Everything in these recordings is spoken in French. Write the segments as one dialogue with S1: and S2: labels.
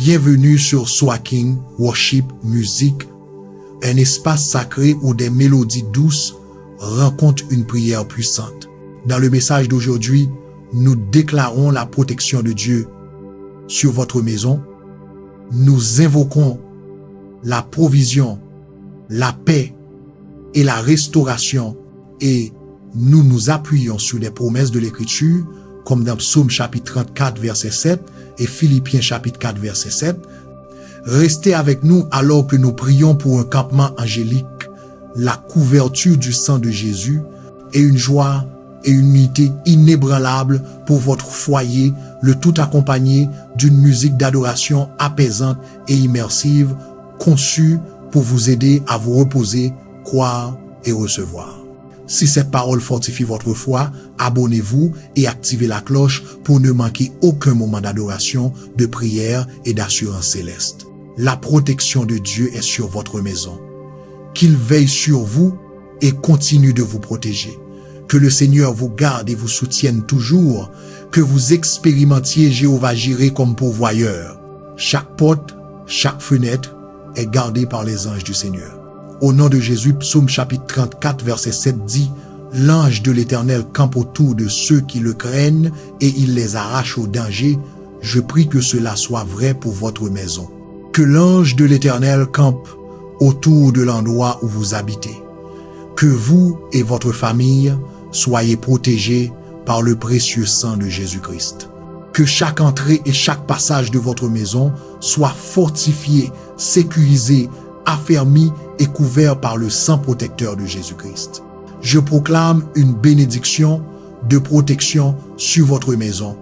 S1: Bienvenue sur Swaking, Worship, Musique, un espace sacré où des mélodies douces rencontrent une prière puissante. Dans le message d'aujourd'hui, nous déclarons la protection de Dieu sur votre maison. Nous invoquons la provision, la paix et la restauration, et nous nous appuyons sur les promesses de l'Écriture, comme dans Psaume chapitre 34, verset 7 et Philippiens chapitre 4, verset 7. Restez avec nous alors que nous prions pour un campement angélique, la couverture du sang de Jésus et une joie et une unité inébranlable pour votre foyer, le tout accompagné d'une musique d'adoration apaisante et immersive, conçue pour vous aider à vous reposer, croire et recevoir. Si cette parole fortifie votre foi, abonnez-vous et activez la cloche pour ne manquer aucun moment d'adoration, de prière et d'assurance céleste. La protection de Dieu est sur votre maison. Qu'il veille sur vous et continue de vous protéger. Que le Seigneur vous garde et vous soutienne toujours. Que vous expérimentiez Jéhovah Jireh comme pourvoyeur. Chaque porte, chaque fenêtre est gardée par les anges du Seigneur. Au nom de Jésus, Psaume chapitre 34, verset 7 dit « L'ange de l'Éternel campe autour de ceux qui le craignent et il les arrache au danger. Je prie que cela soit vrai pour votre maison. » Que l'ange de l'Éternel campe autour de l'endroit où vous habitez. Que vous et votre famille soyez protégés par le précieux sang de Jésus-Christ. Que chaque entrée et chaque passage de votre maison soit fortifié, sécurisé, affermi et couvert par le sang protecteur de Jésus-Christ. Je proclame une bénédiction de protection sur votre maison.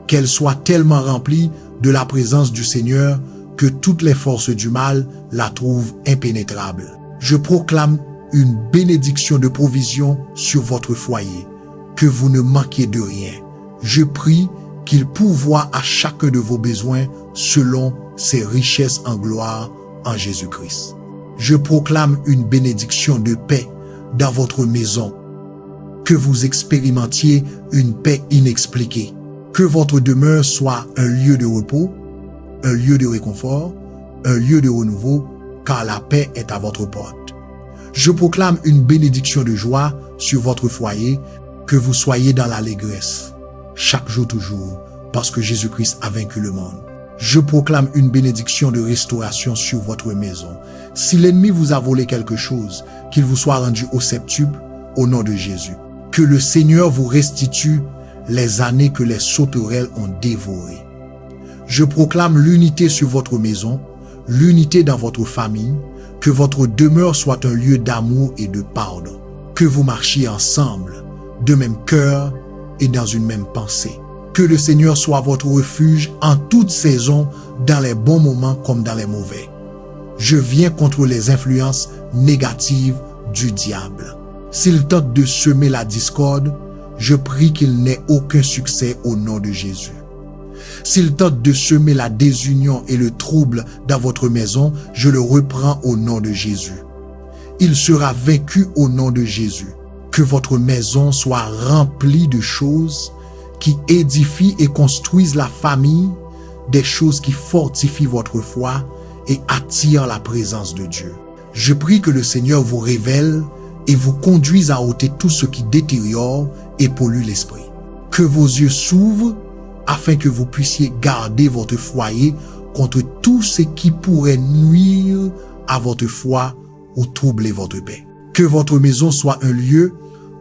S1: Qu'elle soit tellement remplie de la présence du Seigneur que toutes les forces du mal la trouvent impénétrable. Je proclame une bénédiction de provision sur votre foyer, que vous ne manquiez de rien. Je prie qu'il pourvoie à chacun de vos besoins selon ses richesses en gloire en Jésus-Christ. Je proclame une bénédiction de paix dans votre maison, que vous expérimentiez une paix inexpliquée, que votre demeure soit un lieu de repos, un lieu de réconfort, un lieu de renouveau, car la paix est à votre porte. Je proclame une bénédiction de joie sur votre foyer, que vous soyez dans l'allégresse, chaque jour toujours, parce que Jésus-Christ a vaincu le monde. Je proclame une bénédiction de restauration sur votre maison. Si l'ennemi vous a volé quelque chose, qu'il vous soit rendu au septuple, au nom de Jésus. Que le Seigneur vous restitue les années que les sauterelles ont dévorées. Je proclame l'unité sur votre maison, l'unité dans votre famille, que votre demeure soit un lieu d'amour et de pardon. Que vous marchiez ensemble, de même cœur et dans une même pensée. Que le Seigneur soit votre refuge en toute saison, dans les bons moments comme dans les mauvais. Je viens contre les influences négatives du diable. S'il tente de semer la discorde, je prie qu'il n'ait aucun succès au nom de Jésus. S'il tente de semer la désunion et le trouble dans votre maison, je le reprends au nom de Jésus. Il sera vaincu au nom de Jésus. Que votre maison soit remplie de choses qui édifient et construisent la famille, des choses qui fortifient votre foi et attirent la présence de Dieu. Je prie que le Seigneur vous révèle et vous conduise à ôter tout ce qui détériore et pollue l'esprit. Que vos yeux s'ouvrent afin que vous puissiez garder votre foyer contre tout ce qui pourrait nuire à votre foi ou troubler votre paix. Que votre maison soit un lieu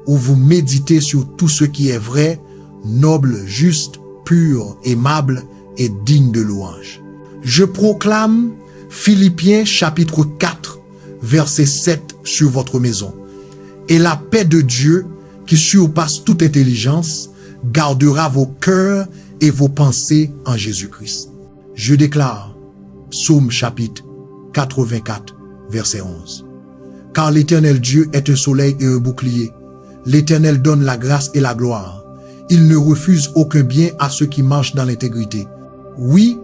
S1: où vous méditez sur tout ce qui est vrai, noble, juste, pur, aimable et digne de louange. Je proclame Philippiens chapitre 4, verset 7 sur votre maison. Et la paix de Dieu, qui surpasse toute intelligence, gardera vos cœurs et vos pensées en Jésus-Christ. Je déclare, Psaume chapitre 84, verset 11. Car l'Éternel Dieu est un soleil et un bouclier. L'Éternel donne la grâce et la gloire. Il ne refuse aucun bien à ceux qui marchent dans l'intégrité. Oui,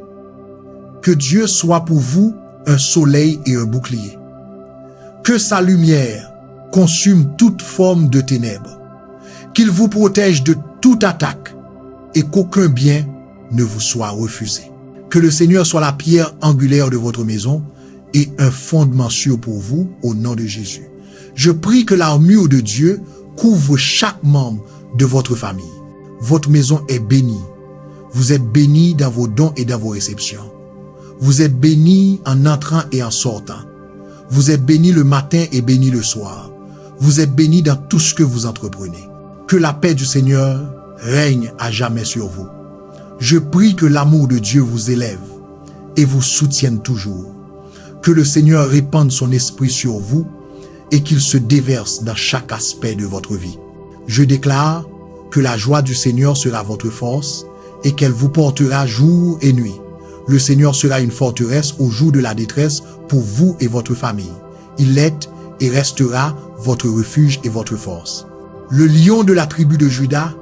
S1: que Dieu soit pour vous un soleil et un bouclier. Que sa lumière consume toute forme de ténèbres. Qu'il vous protège de toute attaque et qu'aucun bien ne vous soit refusé. Que le Seigneur soit la pierre angulaire de votre maison et un fondement sûr pour vous au nom de Jésus. Je prie que l'armure de Dieu couvre chaque membre de votre famille. Votre maison est bénie. Vous êtes bénis dans vos dons et dans vos réceptions. Vous êtes bénis en entrant et en sortant. Vous êtes bénis le matin et bénis le soir. Vous êtes bénis dans tout ce que vous entreprenez. Que la paix du Seigneur règne à jamais sur vous. Je prie que l'amour de Dieu vous élève et vous soutienne toujours. Que le Seigneur répande son esprit sur vous et qu'il se déverse dans chaque aspect de votre vie. Je déclare que la joie du Seigneur sera votre force et qu'elle vous portera jour et nuit. Le Seigneur sera une forteresse au jour de la détresse pour vous et votre famille. Il est et restera votre refuge et votre force. Le lion de la tribu de Juda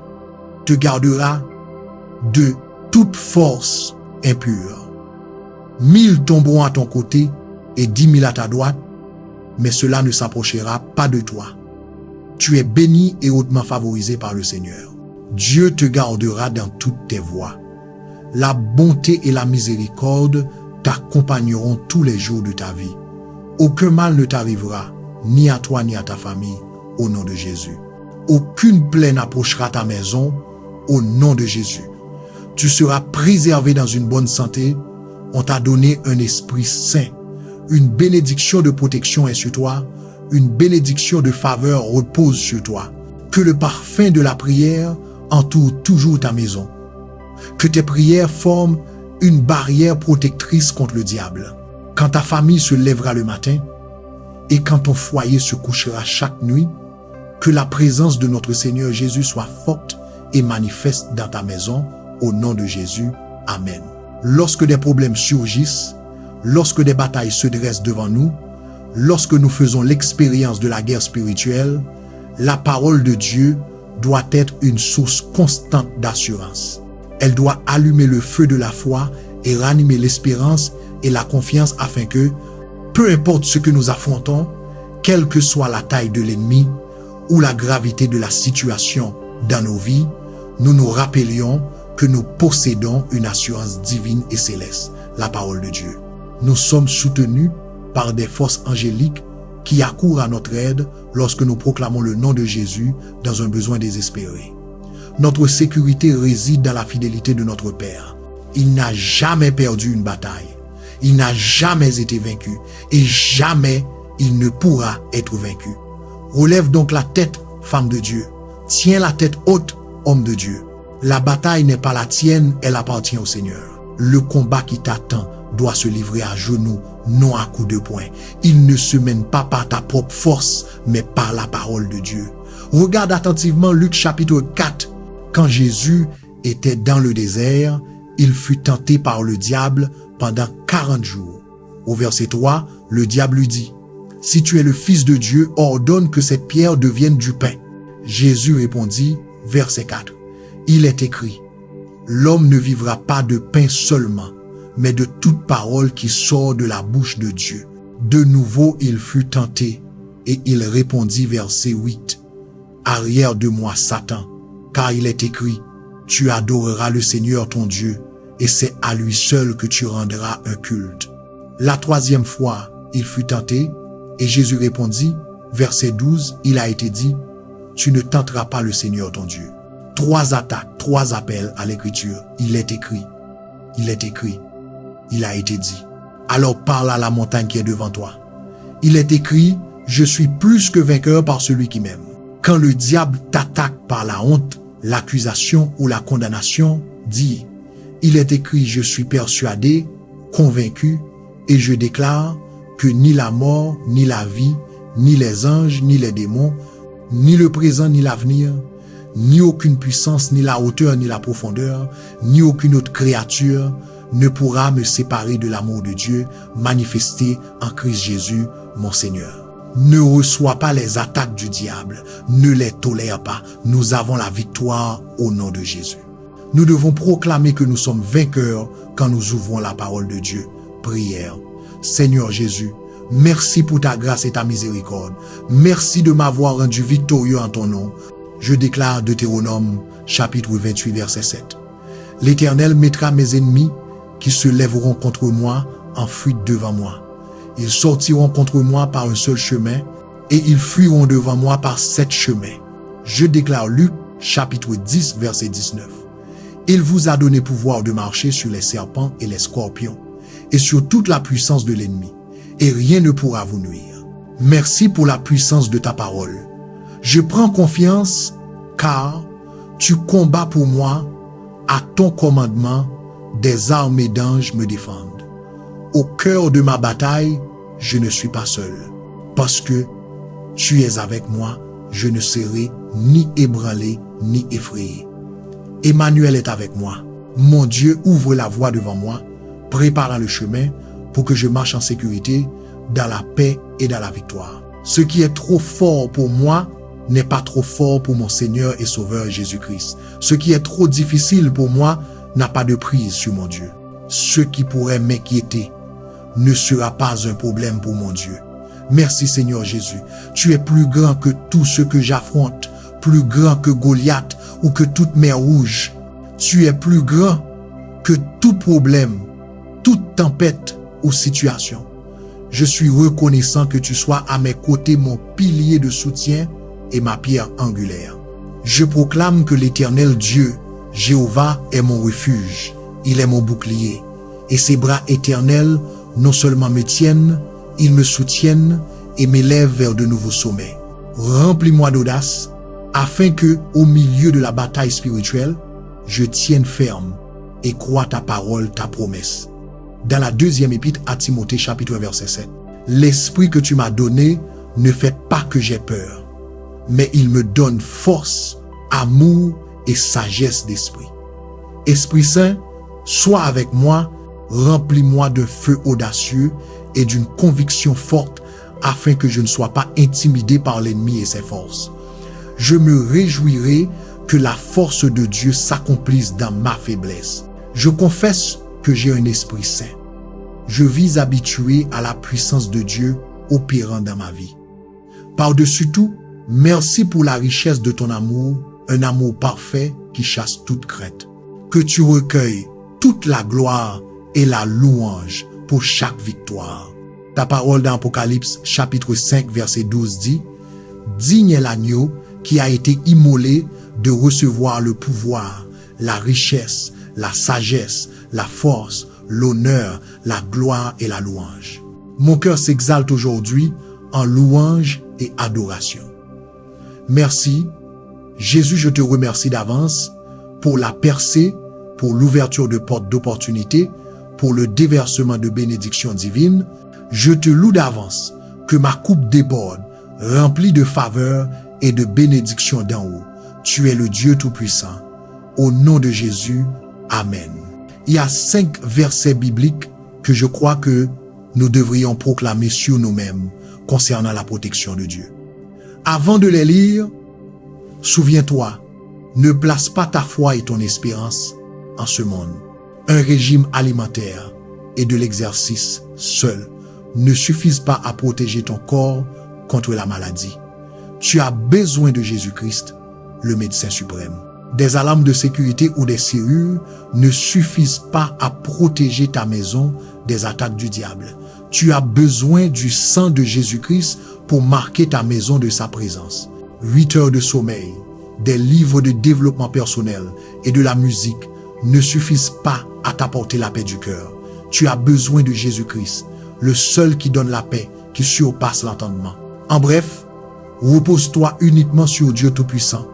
S1: te gardera de toute force impure. 1000 tomberont à ton côté et 10 000 à ta droite, mais cela ne s'approchera pas de toi. Tu es béni et hautement favorisé par le Seigneur. Dieu te gardera dans toutes tes voies. La bonté et la miséricorde t'accompagneront tous les jours de ta vie. Aucun mal ne t'arrivera, ni à toi ni à ta famille, au nom de Jésus. Aucune plaie n'approchera ta maison, au nom de Jésus. Tu seras préservé dans une bonne santé. On t'a donné un esprit saint. Une bénédiction de protection est sur toi. Une bénédiction de faveur repose sur toi. Que le parfum de la prière entoure toujours ta maison. Que tes prières forment une barrière protectrice contre le diable. Quand ta famille se lèvera le matin et quand ton foyer se couchera chaque nuit, que la présence de notre Seigneur Jésus soit forte et manifeste dans ta maison, au nom de Jésus. Amen. Lorsque des problèmes surgissent, lorsque des batailles se dressent devant nous, lorsque nous faisons l'expérience de la guerre spirituelle, la parole de Dieu doit être une source constante d'assurance. Elle doit allumer le feu de la foi et ranimer l'espérance et la confiance afin que, peu importe ce que nous affrontons, quelle que soit la taille de l'ennemi ou la gravité de la situation dans nos vies, nous nous rappelions que nous possédons une assurance divine et céleste, la parole de Dieu. Nous sommes soutenus par des forces angéliques qui accourent à notre aide lorsque nous proclamons le nom de Jésus dans un besoin désespéré. Notre sécurité réside dans la fidélité de notre Père. Il n'a jamais perdu une bataille. Il n'a jamais été vaincu et jamais il ne pourra être vaincu. Relève donc la tête, femme de Dieu. Tiens la tête haute, homme de Dieu. La bataille n'est pas la tienne, elle appartient au Seigneur. Le combat qui t'attend doit se livrer à genoux, non à coups de poing. Il ne se mène pas par ta propre force, mais par la parole de Dieu. Regarde attentivement Luc chapitre 4. Quand Jésus était dans le désert, il fut tenté par le diable pendant 40 jours. Au verset 3, le diable lui dit, « Si tu es le Fils de Dieu, ordonne que cette pierre devienne du pain. » Jésus répondit, verset 4, « Il est écrit, l'homme ne vivra pas de pain seulement, mais de toute parole qui sort de la bouche de Dieu. » De nouveau, il fut tenté et il répondit, verset 8, « Arrière de moi, Satan, car il est écrit, tu adoreras le Seigneur ton Dieu, et c'est à lui seul que tu rendras un culte. » La troisième fois, il fut tenté, et Jésus répondit, verset 12, il a été dit, tu ne tenteras pas le Seigneur ton Dieu. 3 attaques, 3 appels à l'écriture. Il est écrit, il est écrit, il a été dit. Alors parle à la montagne qui est devant toi. Il est écrit, je suis plus que vainqueur par celui qui m'aime. Quand le diable t'attaque par la honte, l'accusation ou la condamnation, dis, il est écrit, je suis persuadé, convaincu, et je déclare que ni la mort, ni la vie, ni les anges, ni les démons, ni le présent, ni l'avenir, ni aucune puissance, ni la hauteur, ni la profondeur, ni aucune autre créature ne pourra me séparer de l'amour de Dieu manifesté en Christ Jésus, mon Seigneur. Ne reçois pas les attaques du diable, ne les tolère pas. Nous avons la victoire au nom de Jésus. Nous devons proclamer que nous sommes vainqueurs quand nous ouvrons la parole de Dieu. Prière. Seigneur Jésus, merci pour ta grâce et ta miséricorde. Merci de m'avoir rendu victorieux en ton nom. Je déclare Deutéronome, chapitre 28, verset 7. L'Éternel mettra mes ennemis qui se lèveront contre moi en fuite devant moi. Ils sortiront contre moi par un seul chemin, et ils fuiront devant moi par 7 chemins. Je déclare Luc, chapitre 10, verset 19. Il vous a donné pouvoir de marcher sur les serpents et les scorpions, et sur toute la puissance de l'ennemi, et rien ne pourra vous nuire. Merci pour la puissance de ta parole. Je prends confiance, car tu combats pour moi, à ton commandement, des armées d'anges me défendent. Au cœur de ma bataille, je ne suis pas seul, parce que tu es avec moi, je ne serai ni ébranlé ni effrayé. Emmanuel est avec moi. Mon Dieu ouvre la voie devant moi, préparant le chemin pour que je marche en sécurité, dans la paix et dans la victoire. Ce qui est trop fort pour moi n'est pas trop fort pour mon Seigneur et Sauveur Jésus-Christ. Ce qui est trop difficile pour moi n'a pas de prise sur mon Dieu. Ce qui pourrait m'inquiéter ne sera pas un problème pour mon Dieu. Merci Seigneur Jésus. Tu es plus grand que tout ce que j'affronte, plus grand que Goliath ou que toute mer rouge. Tu es plus grand que tout problème, toute tempête ou situation. Je suis reconnaissant que tu sois à mes côtés, mon pilier de soutien et ma pierre angulaire. Je proclame que l'Éternel Dieu, Jéhovah, est mon refuge. Il est mon bouclier. Et ses bras éternels non seulement me tiennent, ils me soutiennent et m'élèvent vers de nouveaux sommets. Remplis-moi d'audace, afin que, au milieu de la bataille spirituelle, je tienne ferme et croie ta parole, ta promesse. Dans la deuxième épître à Timothée, chapitre 1, verset 7. L'esprit que tu m'as donné ne fait pas que j'ai peur, mais il me donne force, amour et sagesse d'esprit. Esprit Saint, sois avec moi, remplis-moi d'un feu audacieux et d'une conviction forte afin que je ne sois pas intimidé par l'ennemi et ses forces. Je me réjouirai que la force de Dieu s'accomplisse dans ma faiblesse. Je confesse que j'ai un esprit saint. Je vis habitué à la puissance de Dieu opérant dans ma vie. Par-dessus tout, merci pour la richesse de ton amour, un amour parfait qui chasse toute crainte. Que tu recueilles toute la gloire et la louange pour chaque victoire. Ta parole dans Apocalypse chapitre 5 verset 12 dit « Digne est l'agneau qui a été immolé de recevoir le pouvoir, la richesse, la sagesse, la force, l'honneur, la gloire et la louange. » Mon cœur s'exalte aujourd'hui en louange et adoration. Merci, Jésus, je te remercie d'avance pour la percée, pour l'ouverture de portes d'opportunité, pour le déversement de bénédictions divines. Je te loue d'avance que ma coupe déborde, remplie de faveurs et de bénédictions d'en haut. Tu es le Dieu Tout-Puissant. Au nom de Jésus, Amen. Il y a 5 versets bibliques que je crois que nous devrions proclamer sur nous-mêmes concernant la protection de Dieu. Avant de les lire, souviens-toi, ne place pas ta foi et ton espérance en ce monde. Un régime alimentaire et de l'exercice seul ne suffisent pas à protéger ton corps contre la maladie. Tu as besoin de Jésus-Christ, le médecin suprême. Des alarmes de sécurité ou des serrures ne suffisent pas à protéger ta maison des attaques du diable. Tu as besoin du sang de Jésus-Christ pour marquer ta maison de sa présence. 8 heures de sommeil, des livres de développement personnel et de la musique ne suffisent pas à t'apporter la paix du cœur. Tu as besoin de Jésus-Christ, le seul qui donne la paix, qui surpasse l'entendement. En bref, repose-toi uniquement sur Dieu Tout-Puissant.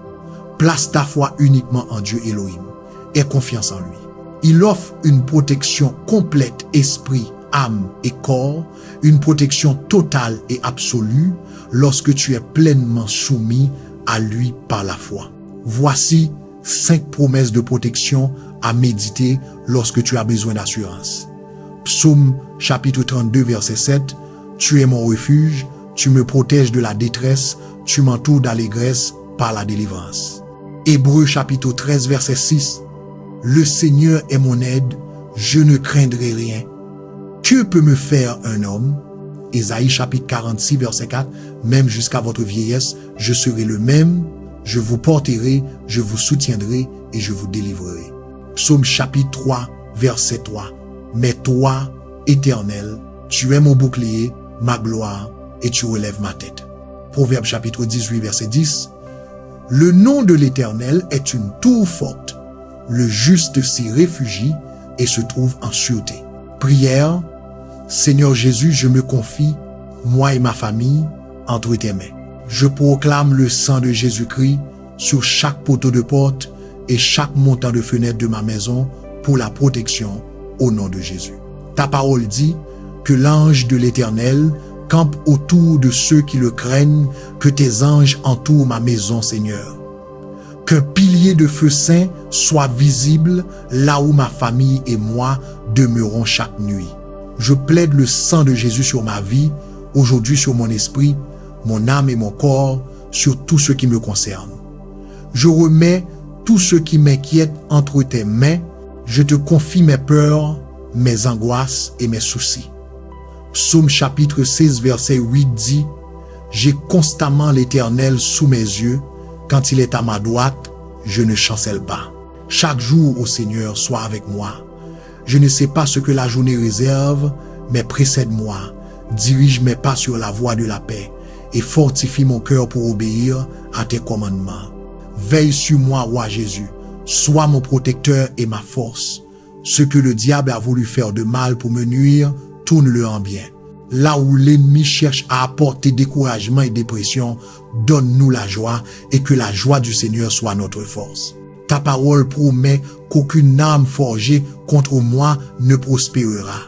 S1: Place ta foi uniquement en Dieu Elohim. Aie confiance en lui. Il offre une protection complète, esprit, âme et corps, une protection totale et absolue lorsque tu es pleinement soumis à lui par la foi. Voici 5 promesses de protection à méditer lorsque tu as besoin d'assurance. Psaume chapitre 32 verset 7, tu es mon refuge, tu me protèges de la détresse, tu m'entoures d'allégresse par la délivrance. Hébreux chapitre 13 verset 6, le Seigneur est mon aide, je ne craindrai rien. Que peut me faire un homme? Ésaïe chapitre 46 verset 4, même jusqu'à votre vieillesse, je serai le même, je vous porterai, je vous soutiendrai et je vous délivrerai. Psaume chapitre 3 verset 3, Mais toi, Éternel, tu es mon bouclier, ma gloire, et tu relèves ma tête. Proverbe chapitre 18, verset 10. Le nom de l'Éternel est une tour forte. Le juste s'y réfugie et se trouve en sûreté. Prière. Seigneur Jésus, je me confie, moi et ma famille, entre tes mains. Je proclame le sang de Jésus-Christ sur chaque poteau de porte et chaque montant de fenêtre de ma maison pour la protection au nom de Jésus. Ta parole dit que l'ange de l'Éternel campe autour de ceux qui le craignent, que tes anges entourent ma maison, Seigneur. Qu'un pilier de feu saint soit visible là où ma famille et moi demeurons chaque nuit. Je plaide le sang de Jésus sur ma vie, aujourd'hui sur mon esprit, mon âme et mon corps, sur tout ce qui me concerne. Je remets tout ce qui m'inquiète entre tes mains. Je te confie mes peurs, mes angoisses et mes soucis. Psaume chapitre 16, verset 8 dit « J'ai constamment l'Éternel sous mes yeux. Quand il est à ma droite, je ne chancelle pas. Chaque jour, ô Seigneur, sois avec moi. Je ne sais pas ce que la journée réserve, mais précède-moi. Dirige mes pas sur la voie de la paix et fortifie mon cœur pour obéir à tes commandements. Veille sur moi, roi Jésus. Sois mon protecteur et ma force. Ce que le diable a voulu faire de mal pour me nuire, tourne-le en bien. Là où l'ennemi cherche à apporter découragement et dépression, donne-nous la joie et que la joie du Seigneur soit notre force. Ta parole promet qu'aucune âme forgée contre moi ne prospérera.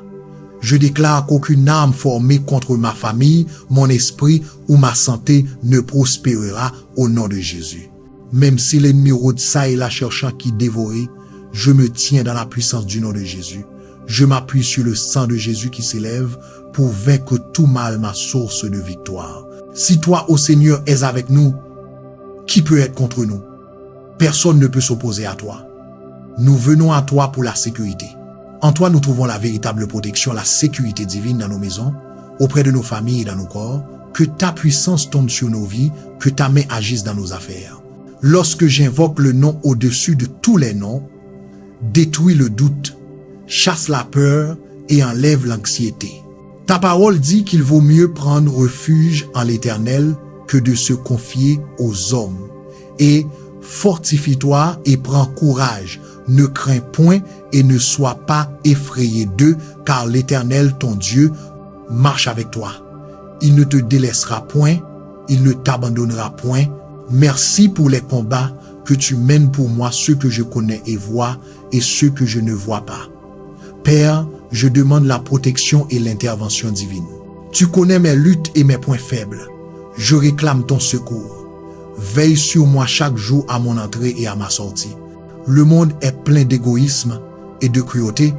S1: Je déclare qu'aucune âme formée contre ma famille, mon esprit ou ma santé ne prospérera au nom de Jésus. Même si l'ennemi rôde ça et là cherchant qui dévorer, je me tiens dans la puissance du nom de Jésus. Je m'appuie sur le sang de Jésus qui s'élève pour vaincre tout mal, ma source de victoire. Si toi, ô Seigneur, es avec nous, qui peut être contre nous? Personne ne peut s'opposer à toi. Nous venons à toi pour la sécurité. En toi, nous trouvons la véritable protection, la sécurité divine dans nos maisons, auprès de nos familles et dans nos corps. Que ta puissance tombe sur nos vies, que ta main agisse dans nos affaires. Lorsque j'invoque le nom au-dessus de tous les noms, détruis le doute, chasse la peur et enlève l'anxiété. Ta parole dit qu'il vaut mieux prendre refuge en l'Éternel que de se confier aux hommes. Et fortifie-toi et prends courage. Ne crains point et ne sois pas effrayé d'eux, car l'Éternel, ton Dieu, marche avec toi. Il ne te délaissera point, il ne t'abandonnera point. Merci pour les combats que tu mènes pour moi, ceux que je connais et vois et ceux que je ne vois pas. Père, je demande la protection et l'intervention divine. Tu connais mes luttes et mes points faibles. Je réclame ton secours. Veille sur moi chaque jour à mon entrée et à ma sortie. Le monde est plein d'égoïsme et de cruauté.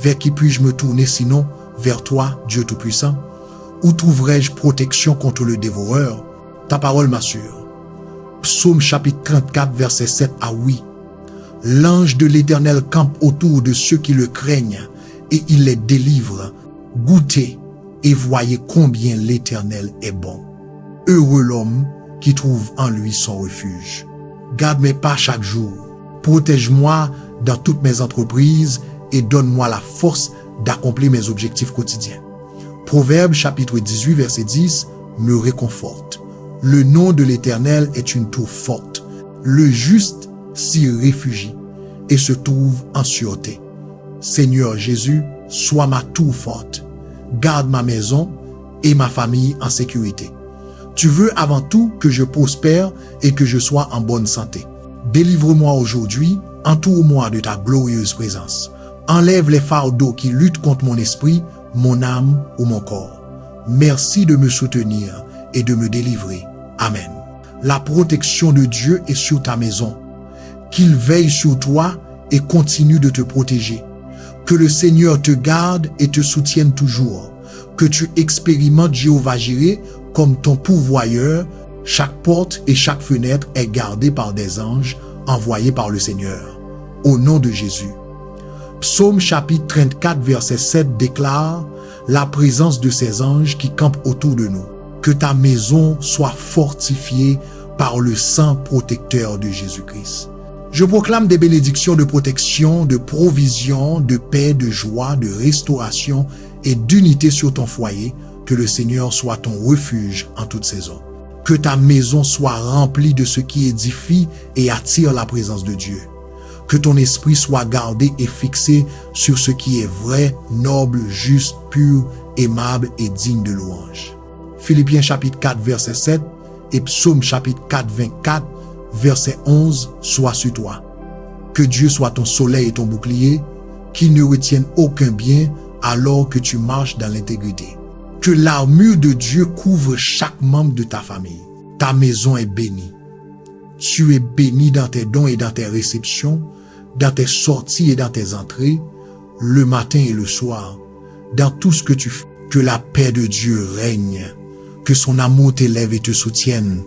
S1: Vers qui puis-je me tourner sinon vers toi, Dieu Tout-Puissant? Où trouverai-je protection contre le dévoreur? Ta parole m'assure. Psaume chapitre 34, verset 7 à 8. L'ange de l'Éternel campe autour de ceux qui le craignent et il les délivre. Goûtez et voyez combien l'Éternel est bon. Heureux l'homme qui trouve en lui son refuge. Garde mes pas chaque jour. Protège-moi dans toutes mes entreprises et donne-moi la force d'accomplir mes objectifs quotidiens. Proverbe chapitre 18, verset 10 me réconforte. Le nom de l'Éternel est une tour forte. Le juste s'y réfugie et se trouve en sûreté. Seigneur Jésus, sois ma tour forte. Garde ma maison et ma famille en sécurité. Tu veux avant tout que je prospère et que je sois en bonne santé. Délivre-moi aujourd'hui, entoure-moi de ta glorieuse présence. Enlève les fardeaux qui luttent contre mon esprit, mon âme ou mon corps. Merci de me soutenir et de me délivrer. Amen. La protection de Dieu est sur ta maison. Qu'il veille sur toi et continue de te protéger. Que le Seigneur te garde et te soutienne toujours. Que tu expérimentes Jéhovah Jireh comme ton pourvoyeur. Chaque porte et chaque fenêtre est gardée par des anges envoyés par le Seigneur. Au nom de Jésus. Psaume chapitre 34, verset 7 déclare la présence de ces anges qui campent autour de nous. Que ta maison soit fortifiée par le sang protecteur de Jésus-Christ. Je proclame des bénédictions de protection, de provision, de paix, de joie, de restauration et d'unité sur ton foyer. Que le Seigneur soit ton refuge en toute saison. Que ta maison soit remplie de ce qui édifie et attire la présence de Dieu. Que ton esprit soit gardé et fixé sur ce qui est vrai, noble, juste, pur, aimable et digne de louange. Philippiens chapitre 4 verset 7 et Psaume chapitre 4 24 verset 11 soit sur toi. Que Dieu soit ton soleil et ton bouclier, qu'il ne retienne aucun bien alors que tu marches dans l'intégrité. Que l'armure de Dieu couvre chaque membre de ta famille. Ta maison est bénie. Tu es béni dans tes dons et dans tes réceptions, dans tes sorties et dans tes entrées, le matin et le soir, dans tout ce que tu fais. Que la paix de Dieu règne, que son amour t'élève et te soutienne,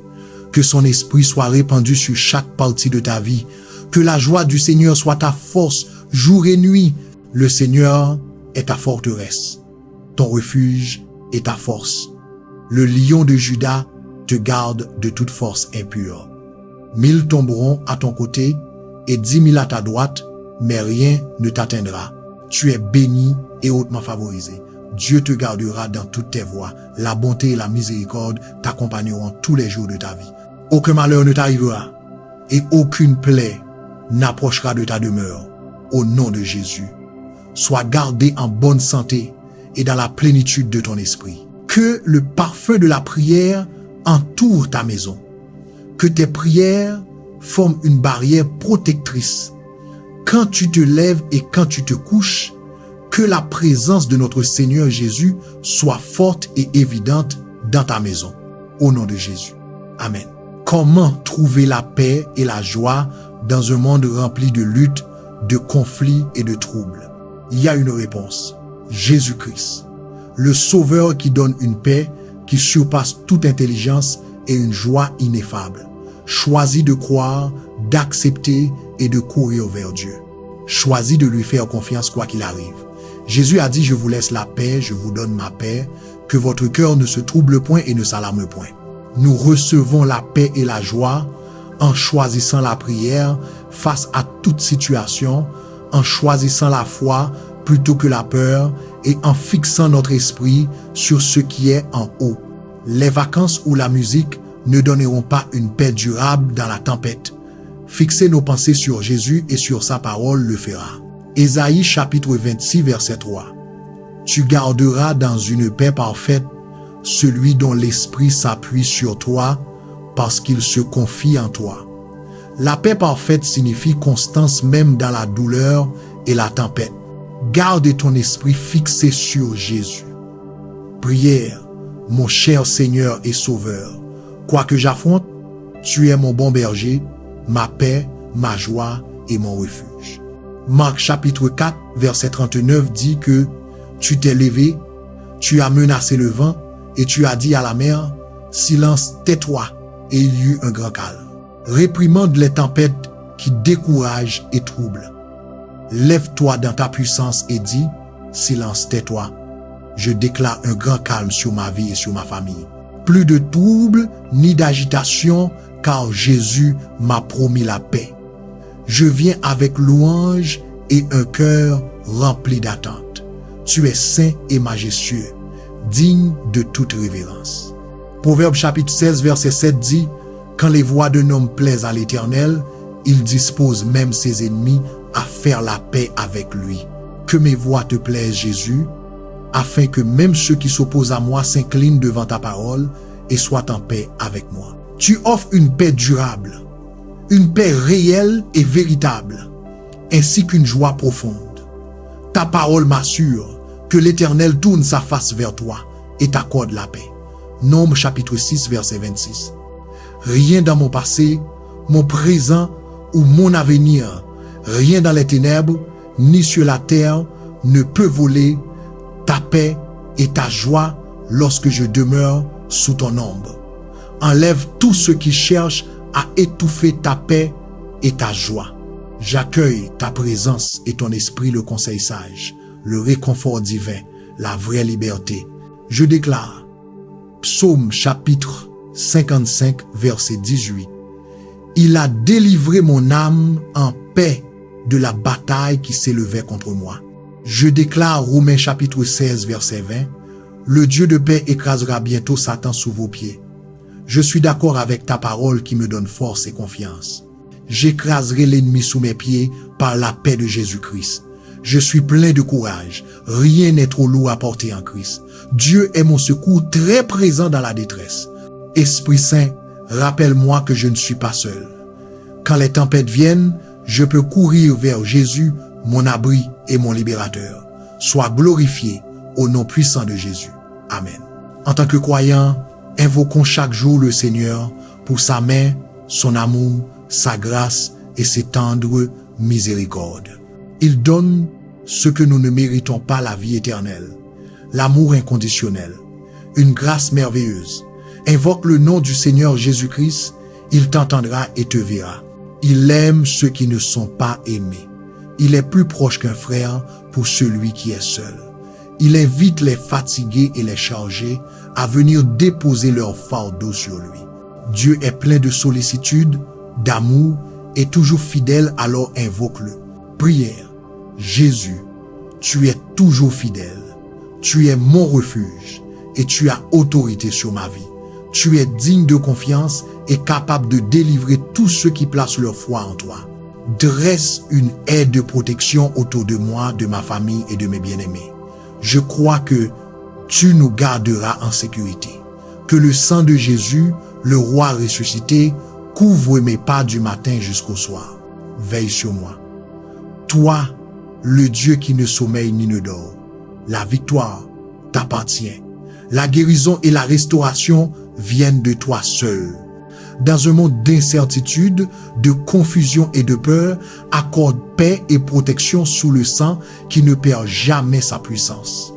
S1: que son esprit soit répandu sur chaque partie de ta vie, que la joie du Seigneur soit ta force jour et nuit. Le Seigneur est ta forteresse, ton refuge et ta force. Le lion de Juda te garde de toute force impure. 1000 tomberont à ton côté et 10 000 à ta droite, mais rien ne t'atteindra. Tu es béni et hautement favorisé. Dieu te gardera dans toutes tes voies. La bonté et la miséricorde t'accompagneront tous les jours de ta vie. Aucun malheur ne t'arrivera et aucune plaie n'approchera de ta demeure. Au nom de Jésus, sois gardé en bonne santé et dans la plénitude de ton esprit. Que le parfum de la prière entoure ta maison. Que tes prières forment une barrière protectrice. Quand tu te lèves et quand tu te couches, que la présence de notre Seigneur Jésus soit forte et évidente dans ta maison. Au nom de Jésus. Amen. Comment trouver la paix et la joie dans un monde rempli de luttes, de conflits et de troubles? Il y a une réponse. Jésus-Christ, le Sauveur qui donne une paix qui surpasse toute intelligence et une joie ineffable. Choisis de croire, d'accepter et de courir vers Dieu. Choisis de lui faire confiance quoi qu'il arrive. Jésus a dit, je vous laisse la paix, je vous donne ma paix, que votre cœur ne se trouble point et ne s'alarme point. Nous recevons la paix et la joie en choisissant la prière face à toute situation, en choisissant la foi plutôt que la peur et en fixant notre esprit sur ce qui est en haut. Les vacances ou la musique ne donneront pas une paix durable dans la tempête. Fixer nos pensées sur Jésus et sur sa parole le fera. Ésaïe chapitre 26 verset 3. Tu garderas dans une paix parfaite celui dont l'esprit s'appuie sur toi parce qu'il se confie en toi. La paix parfaite signifie constance même dans la douleur et la tempête. Garde ton esprit fixé sur Jésus. Prière, mon cher Seigneur et Sauveur, quoi que j'affronte, tu es mon bon berger, ma paix, ma joie et mon refuge. Marc chapitre 4 verset 39 dit que tu t'es levé, tu as menacé le vent et tu as dit à la mer, silence, tais-toi, et il y eut un grand calme. Réprimande les tempêtes qui découragent et troublent. Lève-toi dans ta puissance et dis, silence, tais-toi. Je déclare un grand calme sur ma vie et sur ma famille. Plus de troubles ni d'agitation, car Jésus m'a promis la paix. Je viens avec louange et un cœur rempli d'attente. Tu es saint et majestueux, digne de toute révérence. Proverbe chapitre 16 verset 7 dit, quand les voies d'un homme plaisent à l'Éternel, il dispose même ses ennemis à faire la paix avec lui. Que mes voies te plaisent, Jésus, afin que même ceux qui s'opposent à moi s'inclinent devant ta parole et soient en paix avec moi. Tu offres une paix durable, une paix réelle et véritable, ainsi qu'une joie profonde. Ta parole m'assure que l'Éternel tourne sa face vers toi et t'accorde la paix. Nombre chapitre 6 verset 26. Rien dans mon passé, mon présent ou mon avenir, rien dans les ténèbres, ni sur la terre, ne peut voler ta paix et ta joie lorsque je demeure sous ton ombre. Enlève tous ceux qui cherchent à étouffer ta paix et ta joie. J'accueille ta présence et ton esprit le conseil sage, le réconfort divin, la vraie liberté. Je déclare, Psaume chapitre 55 verset 18. Il a délivré mon âme en paix de la bataille qui s'élevait contre moi. Je déclare Romains chapitre 16 verset 20, le Dieu de paix écrasera bientôt Satan sous vos pieds. Je suis d'accord avec ta parole qui me donne force et confiance. J'écraserai l'ennemi sous mes pieds par la paix de Jésus-Christ. Je suis plein de courage. Rien n'est trop lourd à porter en Christ. Dieu est mon secours très présent dans la détresse. Esprit Saint, rappelle-moi que je ne suis pas seul. Quand les tempêtes viennent, je peux courir vers Jésus, mon abri et mon libérateur. Sois glorifié au nom puissant de Jésus. Amen. En tant que croyants, invoquons chaque jour le Seigneur pour sa main, son amour, sa grâce et ses tendres miséricordes. Il donne ce que nous ne méritons pas, la vie éternelle, l'amour inconditionnel, une grâce merveilleuse. Invoque le nom du Seigneur Jésus-Christ, il t'entendra et te verra. Il aime ceux qui ne sont pas aimés. Il est plus proche qu'un frère pour celui qui est seul. Il invite les fatigués et les chargés à venir déposer leur fardeau sur lui. Dieu est plein de sollicitude, d'amour et toujours fidèle, alors invoque-le. Prière. Jésus, tu es toujours fidèle. Tu es mon refuge et tu as autorité sur ma vie. Tu es digne de confiance et capable de délivrer tous ceux qui placent leur foi en toi. Dresse une aide de protection autour de moi, de ma famille et de mes bien-aimés. Je crois que tu nous garderas en sécurité. Que le sang de Jésus, le roi ressuscité, couvre mes pas du matin jusqu'au soir. Veille sur moi. Toi, le Dieu qui ne sommeille ni ne dort, la victoire t'appartient. La guérison et la restauration viennent de toi seul. Dans un monde d'incertitude, de confusion et de peur, accorde paix et protection sous le sang qui ne perd jamais sa puissance.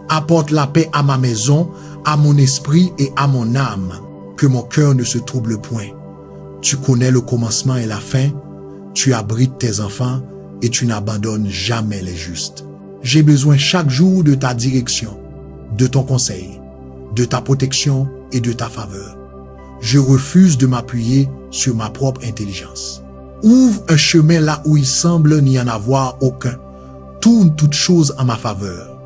S1: Apporte la paix à ma maison, à mon esprit et à mon âme, que mon cœur ne se trouble point. Tu connais le commencement et la fin, tu abrites tes enfants et tu n'abandonnes jamais les justes. J'ai besoin chaque jour de ta direction, de ton conseil, de ta protection et de ta faveur. Je refuse de m'appuyer sur ma propre intelligence. Ouvre un chemin là où il semble n'y en avoir aucun. Tourne toutes choses en ma faveur.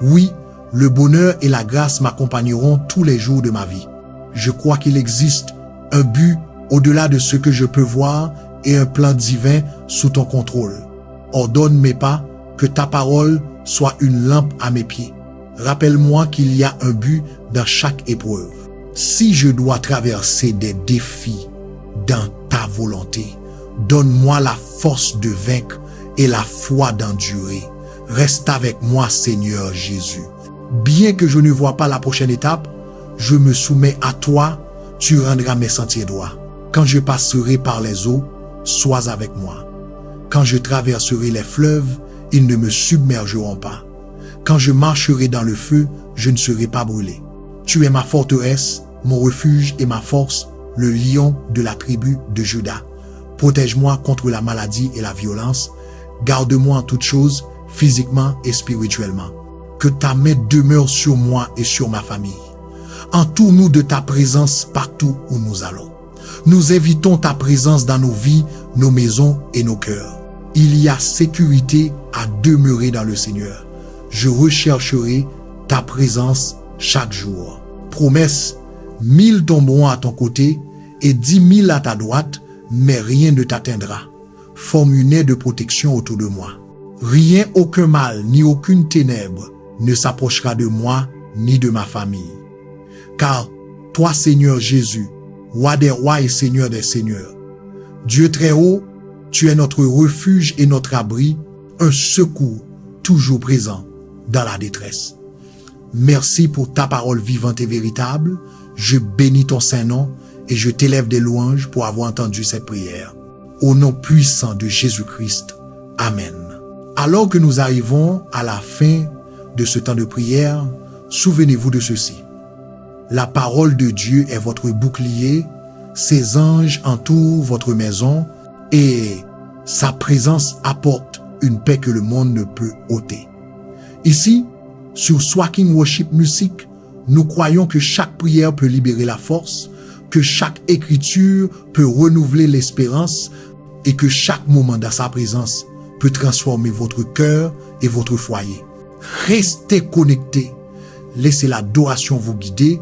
S1: Oui, le bonheur et la grâce m'accompagneront tous les jours de ma vie. Je crois qu'il existe un but au-delà de ce que je peux voir et un plan divin sous ton contrôle. Ordonne mes pas, que ta parole soit une lampe à mes pieds. Rappelle-moi qu'il y a un but dans chaque épreuve. Si je dois traverser des défis dans ta volonté, donne-moi la force de vaincre et la foi d'endurer. Reste avec moi, Seigneur Jésus. Bien que je ne vois pas la prochaine étape, je me soumets à toi, tu rendras mes sentiers droits. Quand je passerai par les eaux, sois avec moi. Quand je traverserai les fleuves, ils ne me submergeront pas. Quand je marcherai dans le feu, je ne serai pas brûlé. Tu es ma forteresse, mon refuge et ma force, le lion de la tribu de Juda. Protège-moi contre la maladie et la violence. Garde-moi en toutes choses, physiquement et spirituellement. Que ta main demeure sur moi et sur ma famille. Entoure-nous de ta présence partout où nous allons. Nous invitons ta présence dans nos vies, nos maisons et nos cœurs. Il y a sécurité à demeurer dans le Seigneur. Je rechercherai ta présence chaque jour. Promesse, 1000 tomberont à ton côté et 10 000 à ta droite, mais rien ne t'atteindra. Forme une aire de protection autour de moi. Rien, aucun mal, ni aucune ténèbre ne s'approchera de moi, ni de ma famille. Car toi, Seigneur Jésus, roi des rois et Seigneur des seigneurs, Dieu très haut, tu es notre refuge et notre abri, un secours toujours présent dans la détresse. Merci pour ta parole vivante et véritable. Je bénis ton saint nom et je t'élève des louanges pour avoir entendu cette prière. Au nom puissant de Jésus-Christ. Amen. Alors que nous arrivons à la fin de ce temps de prière, souvenez-vous de ceci. La parole de Dieu est votre bouclier, ses anges entourent votre maison et sa présence apporte une paix que le monde ne peut ôter. Ici, sur Swaking Worship Music, nous croyons que chaque prière peut libérer la force, que chaque écriture peut renouveler l'espérance et que chaque moment dans sa présence peut transformer votre cœur et votre foyer. Restez connectés. Laissez l'adoration vous guider,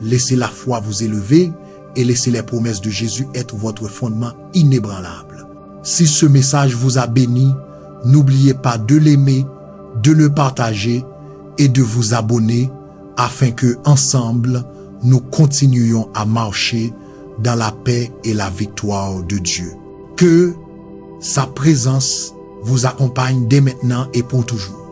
S1: laissez la foi vous élever et laissez les promesses de Jésus être votre fondement inébranlable. Si ce message vous a béni, n'oubliez pas de l'aimer, de le partager et de vous abonner afin que, ensemble, nous continuions à marcher dans la paix et la victoire de Dieu. Que sa présence vous accompagne dès maintenant et pour toujours.